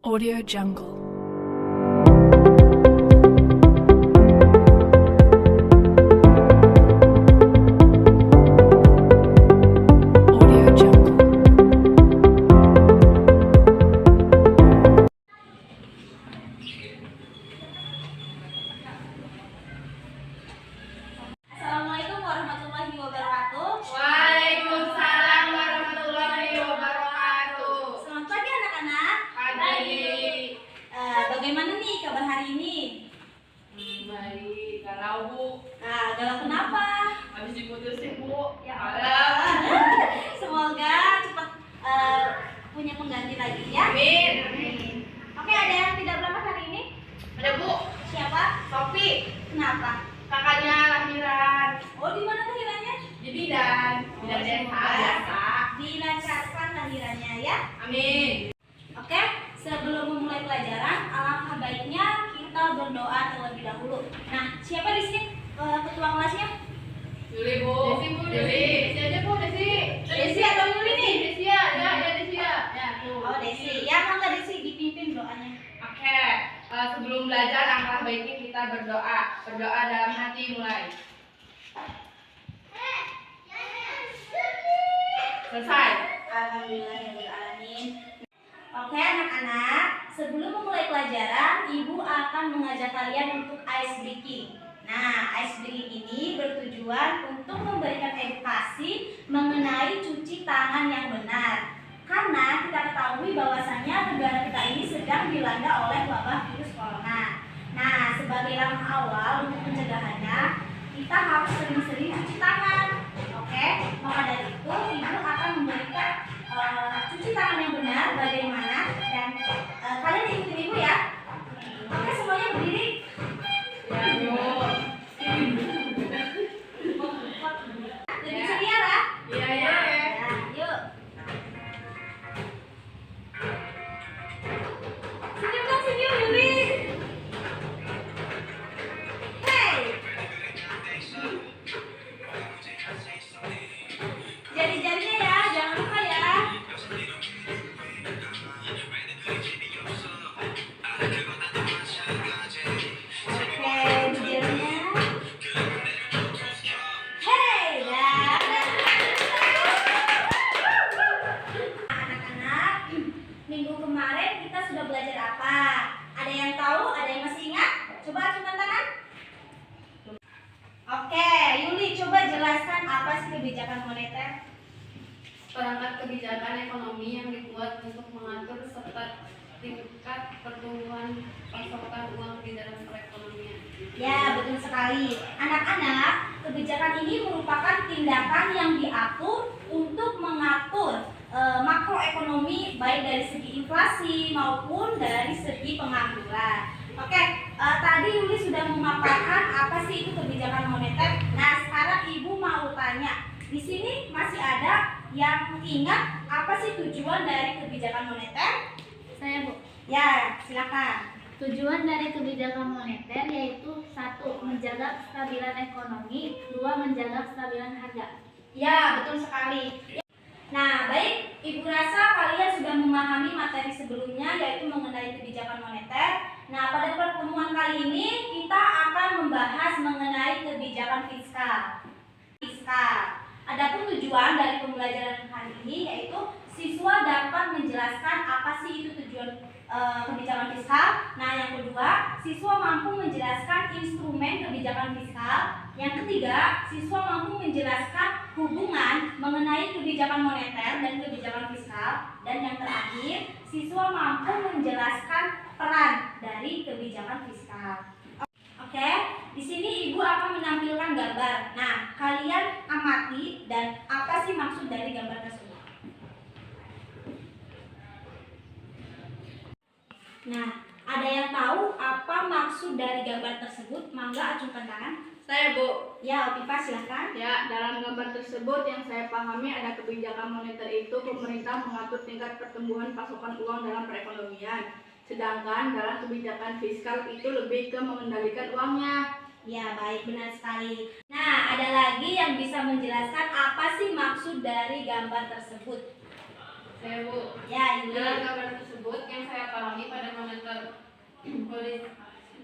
Audio Jungle. Audio Jungle. Assalamualaikum warahmatullahi wabarakatuh. Waalaikumsalam warahmatullahi wabarakatuh. Selamat pagi anak-anak. Pagi. Bagaimana nih kabar hari ini? Baik, galau Bu. Galau kenapa? Habis diputusin Bu. Ya Allah. Semoga cepat punya pengganti lagi ya. Amin. Oke, ada yang tidak berangkat hari ini? Ada Bu. Siapa? Sofi. Kenapa? Kakaknya lahiran Oh, di mana lahirannya? di bidan. Bidan desa biasa. Dilancarkan lahirannya ya. Amin. Oke, sebelum memulai pelajaran, alangkah baiknya kita berdoa terlebih dahulu. Nah, siapa di sini ketua kelasnya? Yuli Bu. Desi Bu. Yuli. Desi aja Bu. Desi. Desi atau Yuli nih? Desi ya. Desi ya. Ya tuh. Oh, Desi. Ya, mangga Desi dipimpin doanya. Oke. Sebelum belajar, alangkah baiknya kita berdoa. Berdoa dalam hati mulai. Selesai. Alhamdulillahirrahmanirrahim. Oke anak-anak, sebelum memulai pelajaran, Ibu akan mengajak kalian untuk ice breaking. Nah, ice breaking ini bertujuan untuk memberikan edukasi mengenai cuci tangan yang benar. Karena kita ketahui bahwasannya negara kita ini sedang dilanda oleh wabah virus corona. Nah, sebagai langkah awal untuk pencegahannya, kita harus sering-sering cuci tangan. Oke, maka dari itu Ibu akan memberikan cuci tangan yang benar bagaimana, dan kalian ikutin Ibu ya. Oke, semuanya berdiri. Ya, Bu. Lebih sedia lah. Iya. Ya, yuk. Senyum dong, senyum Yuli. Hey. Jari-jarinya ya, jangan lupa ya. Oke, jarinya. Hey, dah. Anak-anak, minggu kemarin kita sudah belajar apa? Ada yang tahu? Ada yang masih ingat? Coba acungkan tangan. Oke, Yuli, coba jelaskan apa sih kebijakan moneter? Perangkat kebijakan ekonomi yang dibuat untuk mengatur serta tingkat pertumbuhan pasokan uang di dalam perekonomian. Ya, betul sekali. Anak-anak, kebijakan ini merupakan tindakan yang diatur untuk mengatur makroekonomi baik dari segi inflasi maupun dari segi pengangguran. Oke, tadi Yuli sudah memaparkan apa sih itu kebijakan moneter. Nah, sekarang Ibu mau tanya, di sini masih ada yang ingat apa sih tujuan dari kebijakan moneter? Saya Bu. Ya, silakan. Tujuan dari kebijakan moneter yaitu 1. Menjaga kestabilan ekonomi, 2. Menjaga kestabilan harga. Ya, betul sekali. Nah, baik, Ibu rasa kalian sudah memahami materi sebelumnya yaitu mengenai kebijakan moneter. Nah, pada pertemuan kali ini kita akan membahas mengenai kebijakan fiskal. Adapun tujuan dari pembelajaran hari ini yaitu siswa dapat menjelaskan apa sih itu tujuan kebijakan fiskal. Nah, yang kedua, siswa mampu menjelaskan instrumen kebijakan fiskal. Yang ketiga, siswa mampu menjelaskan hubungan mengenai kebijakan moneter dan kebijakan fiskal. Dan yang terakhir, siswa mampu menjelaskan peran dari kebijakan fiskal. Oke, di sini Ibu akan menampilkan gambar. Nah, kalian amati dan apa sih maksud dari gambar tersebut? Nah, ada yang tahu apa maksud dari gambar tersebut? Mangga acungkan tangan. Saya Bu. Ya, Opipa silahkan. Ya, dalam gambar tersebut yang saya pahami ada kebijakan moneter itu pemerintah mengatur tingkat pertumbuhan pasokan uang dalam perekonomian. Sedangkan dalam kebijakan fiskal itu lebih ke mengendalikan uangnya. Ya, baik, benar sekali. Nah, ada lagi yang bisa menjelaskan apa sih maksud dari gambar tersebut? Saya Bu. Ya, Yuli. Dalam gambar tersebut yang saya pahami pada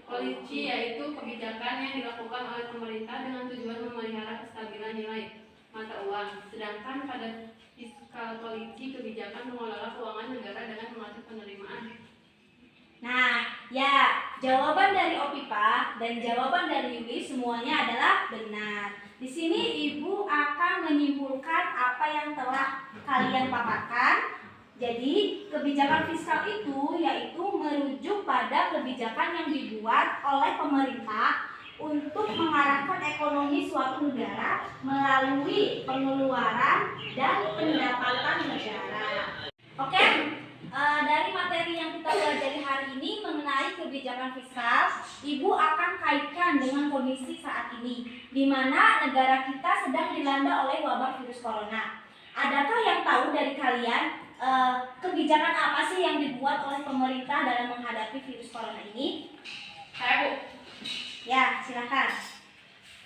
Policy yaitu kebijakan yang dilakukan oleh pemerintah dengan tujuan memelihara kestabilan nilai mata uang. Sedangkan pada fiskal policy kebijakan mengelola keuangan negara dengan mengatur penerimaan. Nah, ya, jawaban dari Opipa dan jawaban dari Yuli semuanya adalah benar. Di sini Ibu akan menyimpulkan apa yang telah kalian paparkan. Jadi, kebijakan fiskal itu yaitu merujuk pada kebijakan yang dibuat oleh pemerintah untuk mengarahkan ekonomi suatu negara melalui pengeluaran dan pendapatan negara. Oke, dari materi yang kita pelajari hari ini mengenai kebijakan fiskal, Ibu akan kaitkan dengan kondisi saat ini, di mana negara kita sedang dilanda oleh wabah virus corona. Adakah yang tahu dari kalian kebijakan apa sih yang dibuat oleh pemerintah dalam menghadapi virus corona ini? Saya, Bu. Ya, silakan.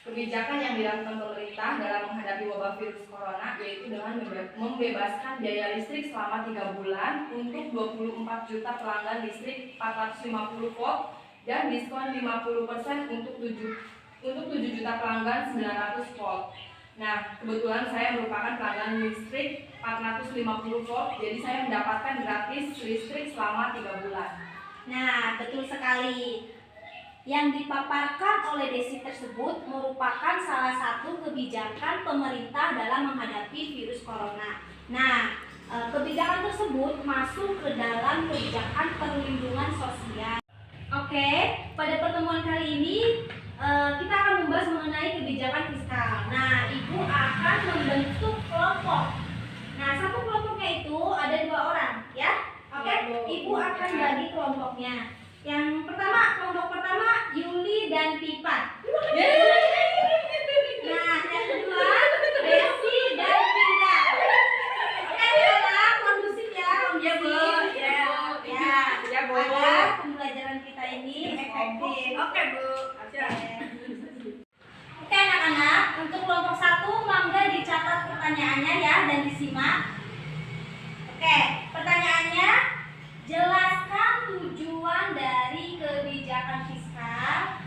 Kebijakan yang dilakukan pemerintah dalam menghadapi wabah virus corona yaitu dengan membebaskan biaya listrik selama 3 bulan untuk 24 juta pelanggan listrik 450 volt dan diskon 50% untuk 7 juta pelanggan 900 volt. Nah, kebetulan saya merupakan pelanggan listrik 450 volt, jadi saya mendapatkan gratis listrik selama 3 bulan. Nah, betul sekali. Yang dipaparkan oleh Desi tersebut merupakan salah satu kebijakan pemerintah dalam menghadapi virus corona. Nah, kebijakan tersebut masuk ke dalam kebijakan perlindungan sosial. Oke, pada pertemuan kali ini kita akan membahas mengenai kebijakan fiskal. Nah, Ibu akan membentuk kelompok. Nah, satu kelompoknya itu ada 2 orang, ya. Oke, Ibu akan bagi kelompoknya. Yang pertama, kelompok pertama Yuli dan Pipa. Nah, yang kedua Desi dan Pinda. Oke, Pinda, kondusif ya, Iya, Bu. Ya, Bu. agar pembelajaran kita ini efektif. Oke, Bu. Oke, anak-anak, untuk kelompok 1 mangga dicatat pertanyaannya ya dan disimak. Oke, pertanyaannya, jelaskan tujuan dari kebijakan fiskal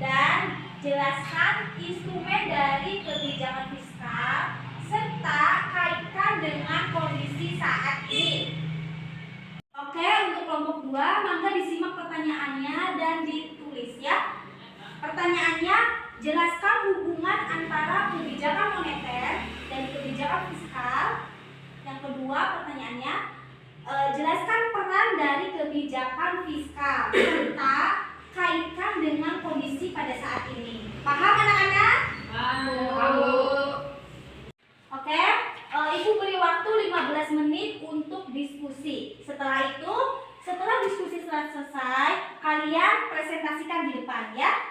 dan jelaskan instrumen dari kebijakan fiskal serta kaitkan dengan kondisi saat ini. Oke, untuk kelompok 2 mangga disimak pertanyaannya dan ditulis ya. Pertanyaannya, jelaskan hubungan antara kebijakan moneter dan kebijakan fiskal. Yang kedua pertanyaannya, jelaskan peran dari kebijakan fiskal serta kaitkan dengan kondisi pada saat ini. Paham anak-anak? Paham. Oke, Ibu beri waktu 15 menit untuk diskusi. Setelah itu, setelah diskusi selesai, kalian presentasikan di depan ya.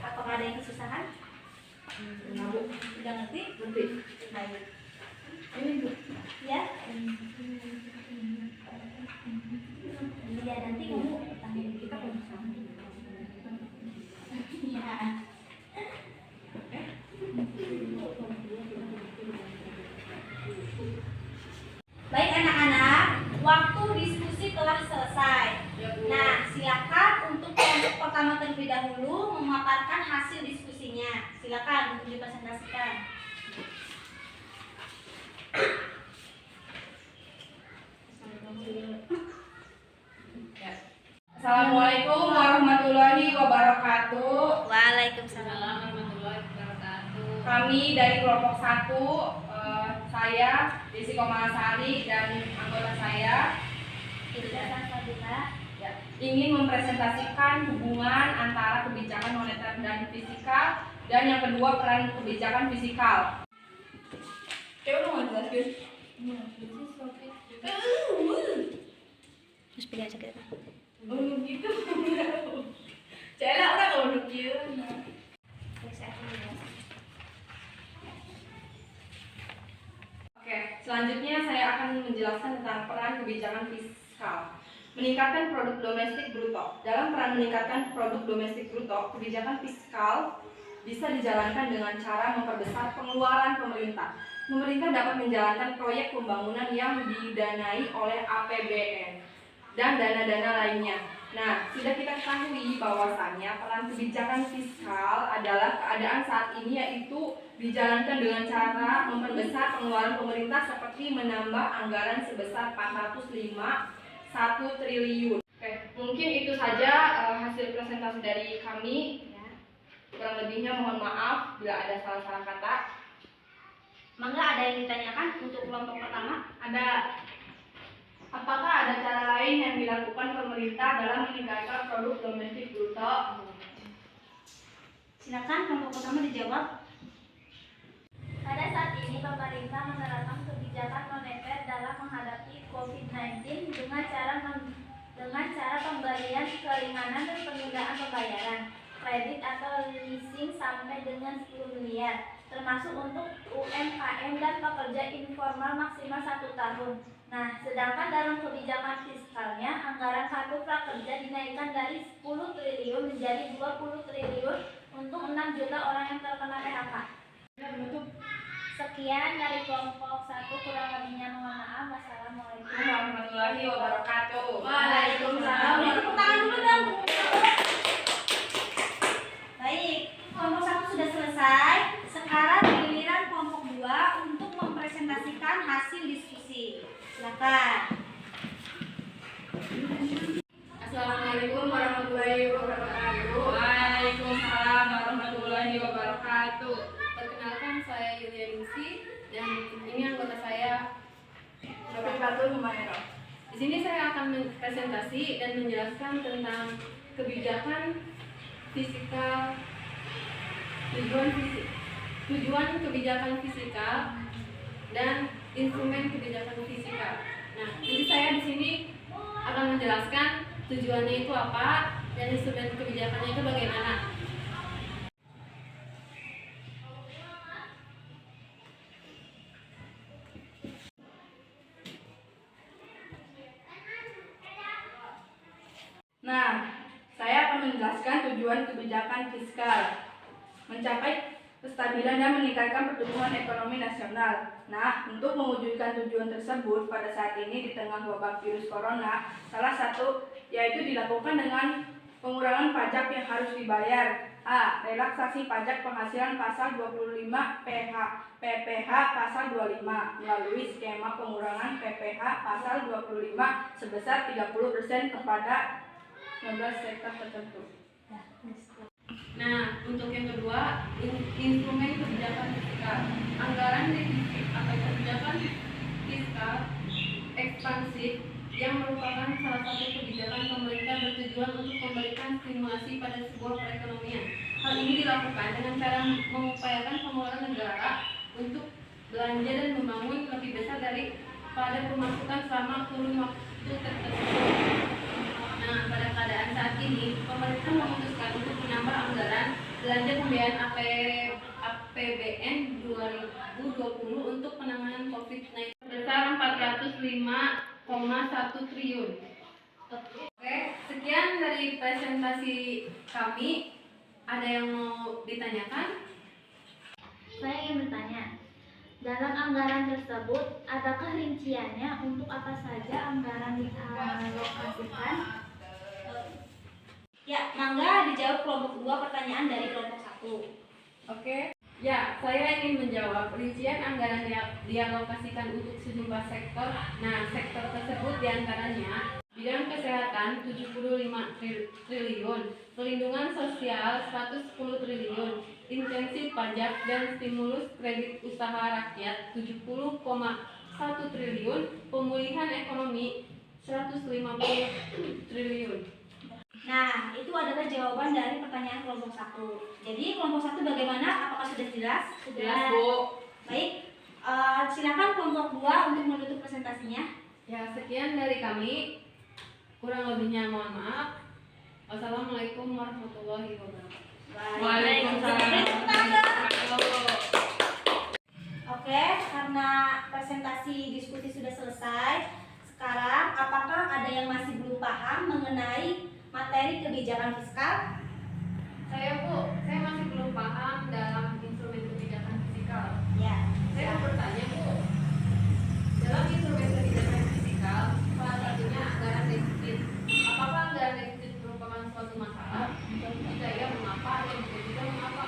Apakah ada yang kesusahan? Sudah ngerti? Ngerti? Baik. Ini, Bu. Ya. Ya, nanti kamu tanya kita kalau sama. Ya. Baik anak-anak, waktu diskusi telah selesai. Nah, silakan untuk kelompok pertama terlebih dahulu memaparkan hasil diskusinya. Silakan untuk dipresentasikan. Assalamualaikum warahmatullahi wabarakatuh. Waalaikumsalam. Kami dari kelompok 1, saya Desi Komalasari dan anggota saya ya, ingin mempresentasikan hubungan antara kebijakan moneter dan fiskal dan yang kedua peran kebijakan fiskal. Terus pilih aja kita. Gitu. Cela orang kalau gitu. Oke, selanjutnya saya akan menjelaskan tentang peran kebijakan fiskal. Meningkatkan produk domestik bruto. Dalam peran meningkatkan produk domestik bruto, kebijakan fiskal bisa dijalankan dengan cara memperbesar pengeluaran pemerintah. Pemerintah dapat menjalankan proyek pembangunan yang didanai oleh APBN dan dana-dana lainnya. Nah, sudah kita ketahui bahwasannya peran kebijakan fiskal adalah keadaan saat ini, yaitu dijalankan dengan cara memperbesar pengeluaran pemerintah seperti menambah anggaran sebesar 405,1 triliun. Oke, mungkin itu saja hasil presentasi dari kami. Kurang lebihnya mohon maaf bila ada salah-salah kata. Mangga, ada yang ditanyakan untuk kelompok pertama? Ada. Apakah ada cara lain yang dilakukan pemerintah dalam meningkatkan produk domestik bruto? Silakan kelompok pertama dijawab. Pada saat ini pemerintah menerapkan kebijakan moneter dalam menghadapi COVID-19 dengan cara pemberian keringanan dan penundaan pembayaran kredit atau leasing sampai dengan 10 miliar, termasuk untuk UMKM dan pekerja informal maksimal 1 tahun. Nah, sedangkan dalam kebijakan fiskalnya, anggaran kartu prakerja dinaikkan dari 10 triliun menjadi 20 triliun untuk 6 juta orang yang terkena PHK. Sekian dari kelompok 1, kurang lebihnya mohon maaf. Wassalamualaikum warahmatullahi wabarakatuh. Waalaikumsalam. Tepuk tangan dulu dong. Baik, kelompok 1 sudah selesai. Sekarang giliran kelompok 2 untuk mempresentasikan hasil diskusi. Silakan. Assalamualaikum warahmatullahi wabarakatuh. Waalaikumsalam warahmatullahi wabarakatuh. Perkenalkan, saya Yulia Ningsi dan ini anggota saya. Di sini saya akan presentasi dan menjelaskan tentang kebijakan fiskal, tujuan kebijakan fiskal dan instrumen kebijakan fiskal. Nah, jadi saya di sini akan menjelaskan tujuannya itu apa dan instrumen kebijakannya itu bagaimana. Nah, saya akan menjelaskan tujuan kebijakan fiskal. Mencapai kestabilan dan meningkatkan pertumbuhan ekonomi nasional. Nah, untuk mewujudkan tujuan tersebut pada saat ini di tengah wabah virus corona, salah satu yaitu dilakukan dengan pengurangan pajak yang harus dibayar. A. Relaksasi pajak penghasilan pasal 25 PPh pasal 25 melalui skema pengurangan PPh pasal 25 sebesar 30% kepada 19 sektor tertentu. Nah, untuk yang kedua, instrumen kebijakan fiskal. Anggaran defisit atau kebijakan fiskal ekspansif yang merupakan salah satu kebijakan pemerintah bertujuan untuk memberikan stimulasi pada sebuah perekonomian. Hal ini dilakukan dengan cara mengupayakan pengeluaran negara untuk belanja dan membangun lebih besar daripada pemasukan selama kurun waktu tertentu. Nah, pada keadaan saat ini, pemerintah memutuskan untuk menambah anggaran belanja pembiayaan APBN 2020 untuk penanganan COVID-19 sebesar 405,1 triliun. Oke, sekian dari presentasi kami. Ada yang mau ditanyakan? Saya ingin bertanya, dalam anggaran tersebut, adakah rinciannya untuk apa saja anggaran dialokasikan? Ya, mangga dijawab kelompok 2 pertanyaan dari kelompok 1. Oke. Ya, saya ingin menjawab rincian anggaran dialokasikan untuk sejumlah sektor. Nah, sektor tersebut diantaranya bidang kesehatan 75 triliun, pelindungan sosial 110 triliun, insentif pajak dan stimulus kredit usaha rakyat 70,1 triliun, pemulihan ekonomi 150 triliun. Nah, itu adalah jawaban dari pertanyaan kelompok 1. Jadi kelompok 1 bagaimana? Apakah sudah jelas? Jelas, Bu. Baik, silakan kelompok 2 untuk menutup presentasinya. Ya, sekian dari kami. Kurang lebihnya mohon maaf. Wassalamualaikum warahmatullahi wabarakatuh. Oke, karena presentasi diskusi sudah selesai, sekarang apakah ada yang masih belum paham? mengenai materi kebijakan fiskal? Saya masih belum paham dalam instrumen kebijakan fiskal. Ya. Saya mau bertanya Bu, dalam instrumen kebijakan fiskal, salah satunya anggaran defisit. Apakah anggaran defisit merupakan suatu masalah? Jika ya, mengapa? Dan jika tidak, mengapa?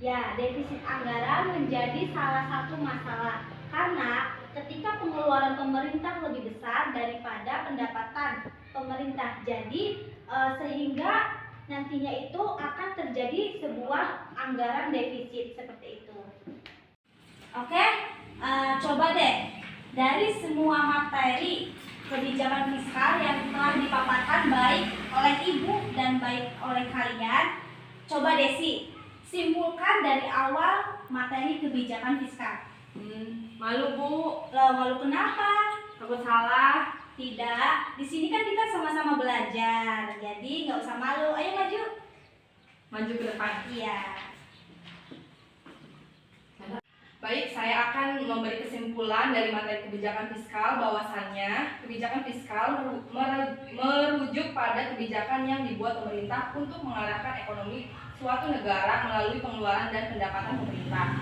Ya, defisit anggaran menjadi salah satu masalah karena ketika pengeluaran pemerintah lebih besar daripada pendapatan pemerintah. Jadi sehingga nantinya itu akan terjadi sebuah anggaran defisit seperti itu. Oke, coba deh dari semua materi kebijakan fiskal yang telah dipaparkan baik oleh Ibu dan baik oleh kalian, coba Desi simpulkan dari awal materi kebijakan fiskal. Malu Bu, Loh, malu kenapa? takut salah. Tidak, di sini kan kita sama-sama belajar, jadi nggak usah malu. Ayo maju. Maju ke depan. Iya. Baik, saya akan memberi kesimpulan dari materi kebijakan fiskal bahwasannya kebijakan fiskal merujuk pada kebijakan yang dibuat pemerintah untuk mengarahkan ekonomi suatu negara melalui pengeluaran dan pendapatan pemerintah.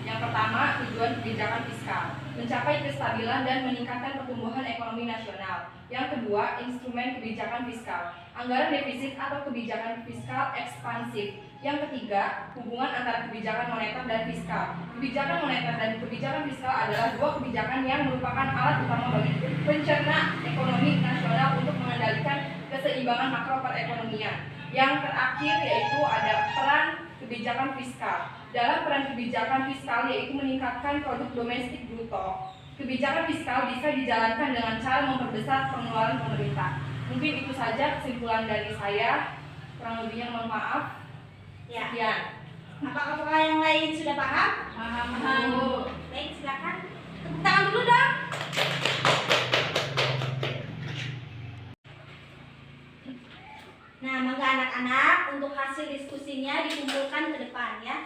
Yang pertama, tujuan kebijakan fiskal, mencapai kestabilan dan meningkatkan pertumbuhan ekonomi nasional. Yang kedua, instrumen kebijakan fiskal, anggaran defisit atau kebijakan fiskal ekspansif. Yang ketiga, hubungan antara kebijakan moneter dan fiskal. Kebijakan moneter dan kebijakan fiskal adalah dua kebijakan yang merupakan alat utama bagi pencerna ekonomi nasional untuk mengendalikan keseimbangan makro perekonomian. Yang terakhir yaitu ada peran kebijakan fiskal. Dalam peran kebijakan fiskal yaitu meningkatkan produk domestik bruto. Kebijakan fiskal bisa dijalankan dengan cara memperbesar pengeluaran pemerintah. Mungkin itu saja kesimpulan dari saya. Kurang lebihnya mohon maaf. Ya. Sekian. Apakah yang lain sudah paham? Paham Bu. Baik, silakan. Tepuk tangan dulu dong. Nah, mangga anak-anak untuk hasil diskusinya dikumpulkan ke depan ya.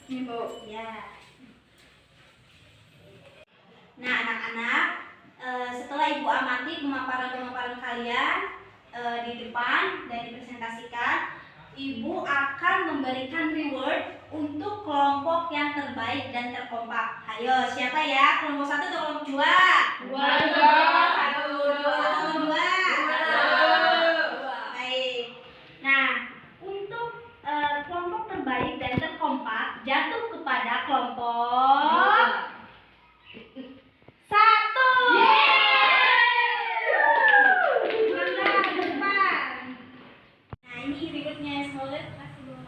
Ini Bu. Ya. Nah, anak-anak, setelah Ibu amati pemaparan-pemaparan kalian di depan dan dipresentasikan, Ibu akan memberikan reward untuk kelompok yang terbaik dan terkompak. Ayo, siapa ya? Kelompok 1 atau kelompok 2? Satu, dua. Baik. Nah, untuk kelompok terbaik dan terkompak jatuh kepada kelompok 1. Nah, ini rewardnya semoga.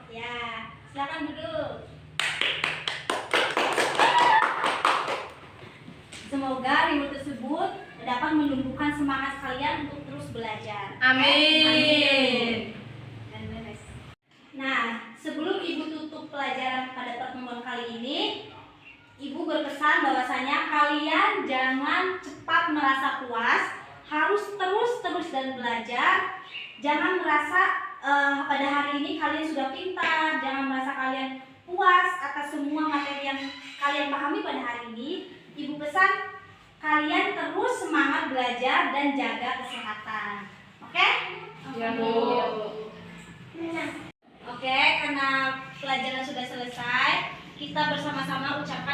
Ya, silakan duduk. Semoga reward tersebut dapat menumbuhkan semangat kalian untuk terus belajar. Amin. Dan beres. Nah, sebelum Ibu tutup pelajaran pada pertemuan kali ini, Ibu berpesan bahwasanya kalian jangan cepat merasa puas, harus terus dan belajar. Jangan merasa pada hari ini kalian sudah pintar, jangan merasa kalian puas atas semua materi yang kalian pahami pada hari ini. Ibu pesan kalian terus semangat belajar dan jaga kesehatan. Oke? Ya Bu. Oke, karena pelajaran sudah selesai, kita bersama-sama ucapkan